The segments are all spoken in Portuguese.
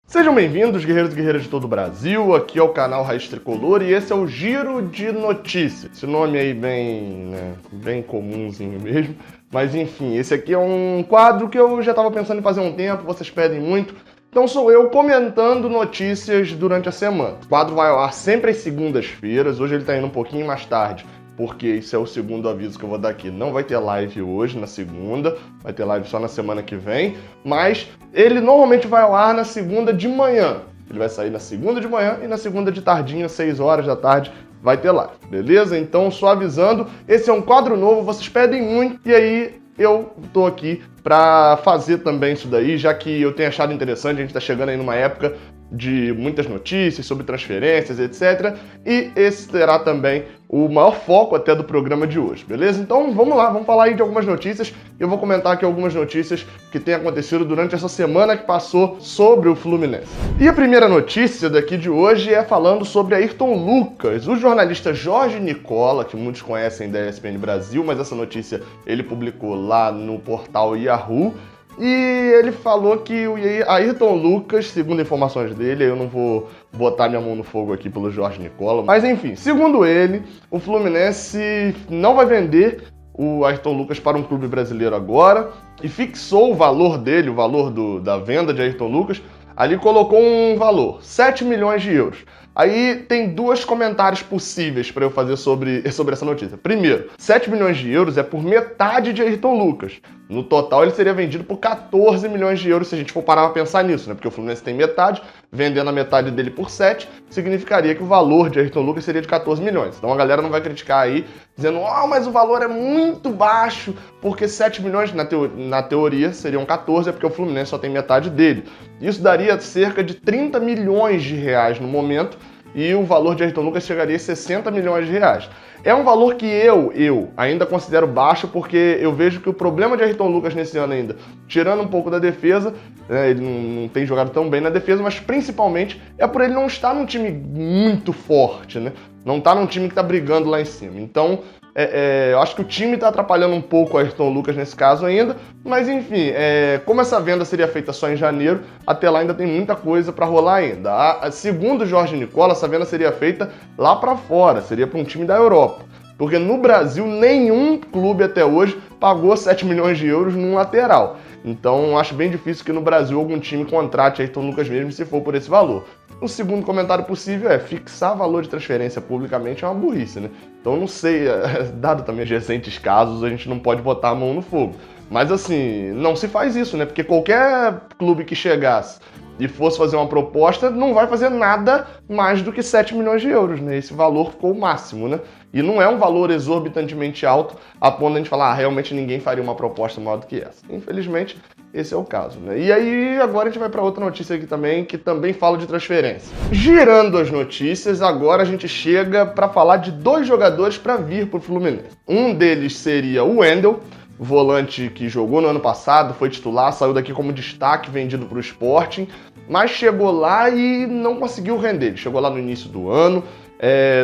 Sejam bem-vindos, guerreiros e guerreiras de todo o Brasil, aqui é o canal Raiz Tricolor e esse é o Giro de Notícias. Esse nome aí bem comumzinho mesmo, mas enfim, esse aqui é um quadro que eu já estava pensando em fazer há um tempo, vocês pedem muito, então sou eu comentando notícias durante a semana. O quadro vai ao ar sempre às segundas-feiras, hoje ele está indo um pouquinho mais tarde, porque isso é o segundo aviso que eu vou dar aqui. Não vai ter live hoje, na segunda, vai ter live só na semana que vem, mas ele normalmente vai ao ar na segunda de manhã. Ele vai sair na segunda de manhã e na segunda de tardinha, 6 horas da tarde, vai ter live, beleza? Então, só avisando, esse é um quadro novo, vocês pedem muito, e aí eu tô aqui pra fazer também isso daí, já que eu tenho achado interessante, a gente tá chegando aí numa época de muitas notícias sobre transferências, etc. E esse será também o maior foco até do programa de hoje, beleza? Então vamos lá, vamos falar aí de algumas notícias. Eu vou comentar aqui algumas notícias que têm acontecido durante essa semana que passou sobre o Fluminense. E a primeira notícia daqui de hoje é falando sobre Ayrton Lucas. O jornalista Jorge Nicola, que muitos conhecem da ESPN Brasil, mas essa notícia ele publicou lá no portal Yahoo, e ele falou que o Ayrton Lucas, segundo informações dele, eu não vou botar minha mão no fogo aqui pelo Jorge Nicola, mas enfim, segundo ele, o Fluminense não vai vender o Ayrton Lucas para um clube brasileiro agora e fixou o valor dele, o valor da venda de Ayrton Lucas, ali colocou um valor, 7 milhões de euros. Aí tem dois comentários possíveis para eu fazer sobre essa notícia. Primeiro, 7 milhões de euros é por metade de Ayrton Lucas. No total, ele seria vendido por 14 milhões de euros se a gente for parar para pensar nisso, né? Porque o Fluminense tem metade, vendendo a metade dele por 7, significaria que o valor de Ayrton Lucas seria de 14 milhões. Então a galera não vai criticar aí, dizendo, mas o valor é muito baixo, porque 7 milhões, na teoria, seriam 14, é porque o Fluminense só tem metade dele. Isso daria cerca de 30 milhões de reais no momento, e o valor de Ayrton Lucas chegaria a 60 milhões de reais. É um valor que eu ainda considero baixo, porque eu vejo que o problema de Ayrton Lucas nesse ano ainda, tirando um pouco da defesa, ele não tem jogado tão bem na defesa, mas principalmente é por ele não estar num time muito forte, né? Não tá num time que tá brigando lá em cima. Então, eu acho que o time tá atrapalhando um pouco o Ayrton Lucas nesse caso ainda, mas enfim, como essa venda seria feita só em janeiro, até lá ainda tem muita coisa para rolar ainda. Segundo o Jorge Nicola, essa venda seria feita lá para fora, seria para um time da Europa, porque no Brasil nenhum clube até hoje pagou 7 milhões de euros num lateral. Então acho bem difícil que no Brasil algum time contrate Ayrton Lucas mesmo se for por esse valor. O segundo comentário possível é fixar valor de transferência publicamente é uma burrice, né? Então não sei, dado também os recentes casos, a gente não pode botar a mão no fogo. Mas assim, não se faz isso, né? Porque qualquer clube que chegasse e fosse fazer uma proposta, não vai fazer nada mais do que 7 milhões de euros, né? Esse valor ficou o máximo, né? E não é um valor exorbitantemente alto a ponto de a gente falar, realmente ninguém faria uma proposta maior do que essa. Infelizmente, esse é o caso, né? E aí, agora a gente vai para outra notícia aqui também, que também fala de transferência. Girando as notícias, agora a gente chega para falar de dois jogadores para vir para o Fluminense. Um deles seria o Wendel, volante que jogou no ano passado, foi titular, saiu daqui como destaque, vendido para o Sporting, mas chegou lá e não conseguiu render. Ele chegou lá no início do ano,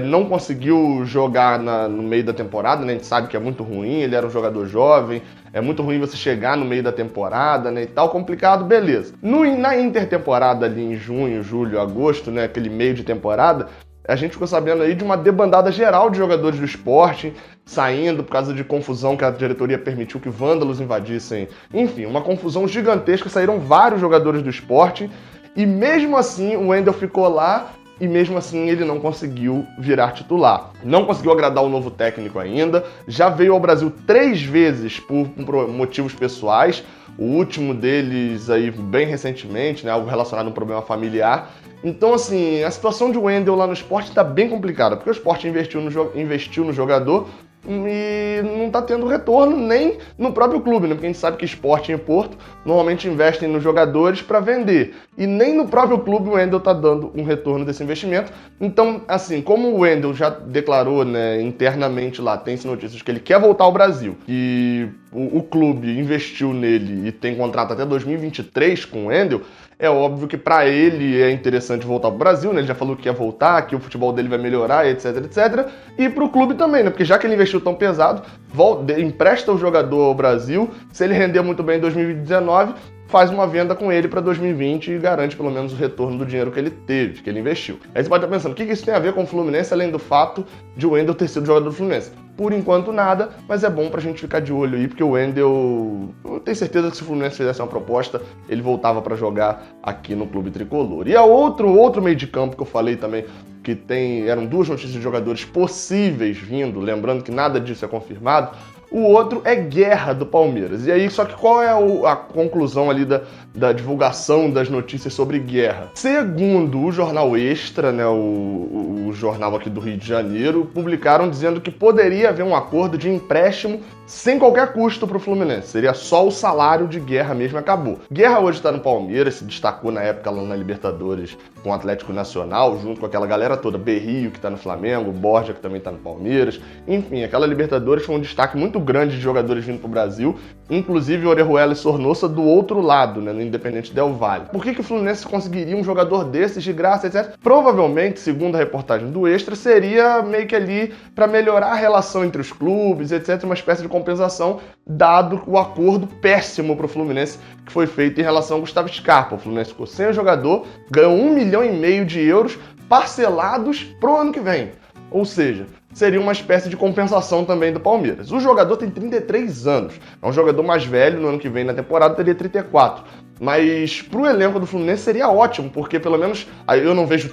não conseguiu jogar no meio da temporada, né? A gente sabe que é muito ruim, ele era um jogador jovem, é muito ruim você chegar no meio da temporada, né, e tal, complicado, beleza. Na intertemporada ali em junho, julho, agosto, né, aquele meio de temporada, a gente ficou sabendo aí de uma debandada geral de jogadores do Sporting, saindo por causa de confusão que a diretoria permitiu que vândalos invadissem. Enfim, uma confusão gigantesca, saíram vários jogadores do Sporting, e mesmo assim o Wendel ficou lá, e mesmo assim ele não conseguiu virar titular. Não conseguiu agradar o novo técnico ainda, já veio ao Brasil 3 vezes por motivos pessoais, o último deles aí bem recentemente, né, algo relacionado a um problema familiar. Então, assim, a situação de Wendel lá no Sport está bem complicada, porque o Sport investiu no jogador e não está tendo retorno nem no próprio clube, né? Porque a gente sabe que Sporting e Porto normalmente investem nos jogadores para vender. E nem no próprio clube o Wendel está dando um retorno desse investimento. Então, assim, como o Wendel já declarou, né, internamente lá, tem-se notícias que ele quer voltar ao Brasil, e o clube investiu nele e tem contrato até 2023 com o Wendel, é óbvio que para ele é interessante voltar pro Brasil, né? Ele já falou que quer voltar, que o futebol dele vai melhorar, etc, etc. E pro clube também, né? Porque já que ele investiu tão pesado, empresta o jogador ao Brasil. Se ele render muito bem em 2019, faz uma venda com ele para 2020 e garante pelo menos o retorno do dinheiro que ele teve, que ele investiu. Aí você pode estar pensando, o que isso tem a ver com o Fluminense, além do fato de o Wendel ter sido jogador do Fluminense? Por enquanto nada, mas é bom pra gente ficar de olho aí, porque o Wendel, eu tenho certeza que se o Fluminense fizesse uma proposta, ele voltava pra jogar aqui no Clube Tricolor. E a outro meio de campo que eu falei também, que eram 2 notícias de jogadores possíveis vindo, lembrando que nada disso é confirmado, o outro é Guerra do Palmeiras. E aí, só que qual é a conclusão ali da divulgação das notícias sobre Guerra? Segundo o Jornal Extra, né, o jornal aqui do Rio de Janeiro, publicaram dizendo que poderia haver um acordo de empréstimo sem qualquer custo para o Fluminense. Seria só o salário de Guerra mesmo e acabou. Guerra hoje está no Palmeiras, se destacou na época lá na Libertadores com o Atlético Nacional, junto com aquela galera toda, Berrio, que está no Flamengo, Borja, que também está no Palmeiras. Enfim, aquela Libertadores foi um destaque muito grande de jogadores vindo para o Brasil, inclusive o Orejuela e Sornosa do outro lado, né, no Independente Del Valle. Por que o Fluminense conseguiria um jogador desses de graça, etc? Provavelmente, segundo a reportagem do Extra, seria meio que ali para melhorar a relação entre os clubes, etc, uma espécie de compensação, dado o acordo péssimo para o Fluminense que foi feito em relação ao Gustavo Scarpa. O Fluminense ficou sem o jogador, ganhou 1,5 milhão de euros parcelados pro ano que vem. Ou seja, seria uma espécie de compensação também do Palmeiras. O jogador tem 33 anos, é um jogador mais velho, no ano que vem na temporada teria 34. Mas pro elenco do Fluminense seria ótimo, porque pelo menos eu não vejo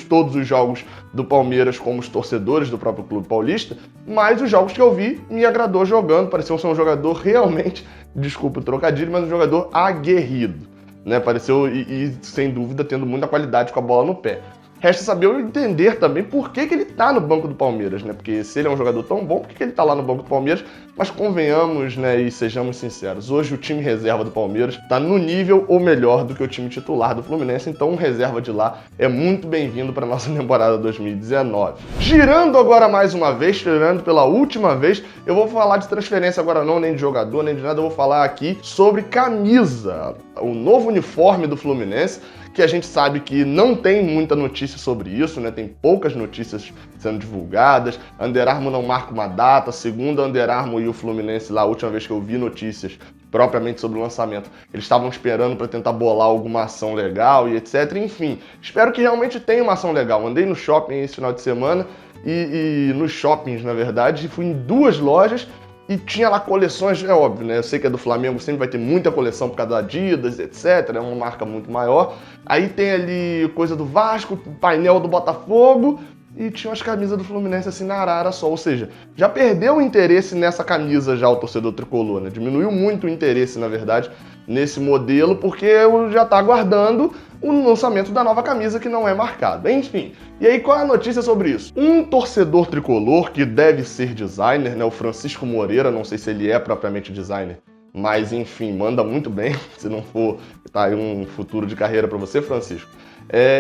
todos os jogos do Palmeiras como os torcedores do próprio clube paulista, mas os jogos que eu vi me agradou jogando, pareceu ser um jogador realmente, desculpa o trocadilho, mas um jogador aguerrido, né? Pareceu, e sem dúvida, tendo muita qualidade com a bola no pé. Resta saber ou entender também por que ele tá no banco do Palmeiras, né? Porque se ele é um jogador tão bom, por que ele tá lá no banco do Palmeiras? Mas convenhamos, né, e sejamos sinceros, hoje o time reserva do Palmeiras tá no nível ou melhor do que o time titular do Fluminense, então um reserva de lá é muito bem-vindo para nossa temporada 2019. Girando agora mais uma vez, girando pela última vez, eu vou falar de transferência agora não, nem de jogador, nem de nada, eu vou falar aqui sobre camisa, o novo uniforme do Fluminense, que a gente sabe que não tem muita notícia sobre isso, né? Tem poucas notícias sendo divulgadas. Under Armour não marca uma data, segundo a Under Armour e o Fluminense lá, a última vez que eu vi notícias propriamente sobre o lançamento, eles estavam esperando para tentar bolar alguma ação legal e etc. Enfim, espero que realmente tenha uma ação legal. Andei no shopping esse final de semana e nos shoppings, na verdade, fui em 2 lojas e tinha lá coleções, é óbvio, né? Eu sei que é do Flamengo, sempre vai ter muita coleção por causa da Adidas, etc. É uma marca muito maior. Aí tem ali coisa do Vasco, painel do Botafogo e tinha umas camisas do Fluminense assim na arara só. Ou seja, já perdeu o interesse nessa camisa já o torcedor tricolor, né? Diminuiu muito o interesse, na verdade, nesse modelo, porque já tá aguardando o lançamento da nova camisa que não é marcada. Enfim, e aí qual é a notícia sobre isso? Um torcedor tricolor que deve ser designer, né, o Francisco Moreira, não sei se ele é propriamente designer, mas enfim, manda muito bem, se não for, tá aí um futuro de carreira para você, Francisco.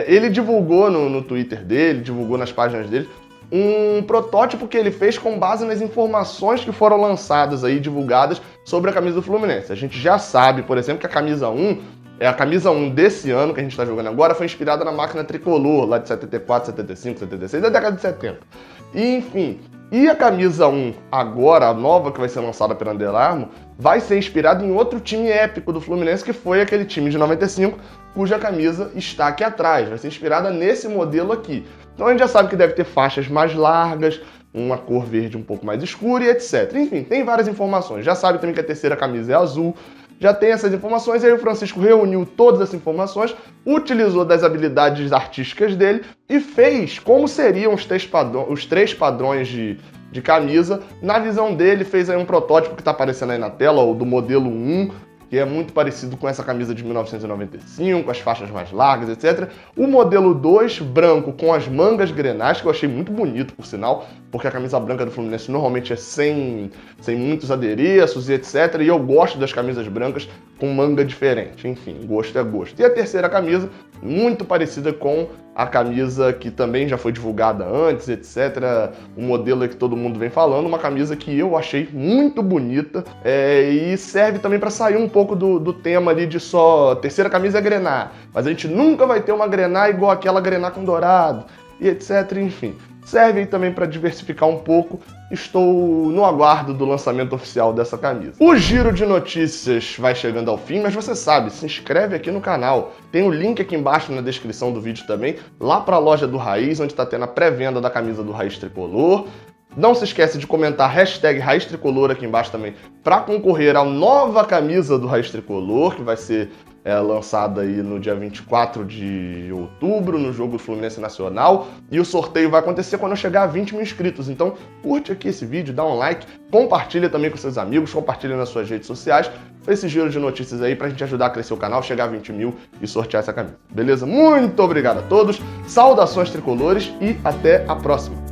Ele divulgou no Twitter dele, divulgou nas páginas dele, um protótipo que ele fez com base nas informações que foram lançadas aí, divulgadas sobre a camisa do Fluminense. A gente já sabe, por exemplo, que a camisa 1 a camisa 1 desse ano, que a gente está jogando agora, foi inspirada na máquina tricolor, lá de 74, 75, 76, da década de 70. E, enfim, e a camisa 1 agora, a nova que vai ser lançada pela Under Armour, vai ser inspirada em outro time épico do Fluminense, que foi aquele time de 95, cuja camisa está aqui atrás. Vai ser inspirada nesse modelo aqui. Então a gente já sabe que deve ter faixas mais largas, uma cor verde um pouco mais escura e etc. Enfim, tem várias informações. Já sabe também que a terceira camisa é azul. Já tem essas informações, e aí o Francisco reuniu todas essas informações, utilizou das habilidades artísticas dele e fez como seriam os 3 padrões de camisa. Na visão dele, fez aí um protótipo que está aparecendo aí na tela, o do modelo 1, que é muito parecido com essa camisa de 1995, as faixas mais largas, etc. O modelo 2, branco, com as mangas grenais, que eu achei muito bonito, por sinal, porque a camisa branca do Fluminense normalmente é sem muitos adereços e etc. E eu gosto das camisas brancas com manga diferente. Enfim, gosto é gosto. E a terceira camisa, muito parecida com a camisa que também já foi divulgada antes, etc. O modelo que todo mundo vem falando, uma camisa que eu achei muito bonita e serve também para sair um pouco do tema ali de só terceira camisa é grená, mas a gente nunca vai ter uma grená igual aquela grená com dourado e etc. Enfim, serve aí também para diversificar um pouco. Estou no aguardo do lançamento oficial dessa camisa. O giro de notícias vai chegando ao fim, mas você sabe, se inscreve aqui no canal. Tem o link aqui embaixo na descrição do vídeo também, lá para a loja do Raiz, onde está tendo a pré-venda da camisa do Raiz Tricolor. Não se esquece de comentar hashtag Raiz Tricolor aqui embaixo também para concorrer à nova camisa do Raiz Tricolor, que vai ser lançada aí no dia 24 de outubro, no jogo do Fluminense Nacional. E o sorteio vai acontecer quando eu chegar a 20 mil inscritos. Então curte aqui esse vídeo, dá um like, compartilha também com seus amigos, compartilha nas suas redes sociais. Esse giro de notícias aí pra gente ajudar a crescer o canal, chegar a 20 mil e sortear essa camisa. Beleza? Muito obrigado a todos, saudações tricolores e até a próxima!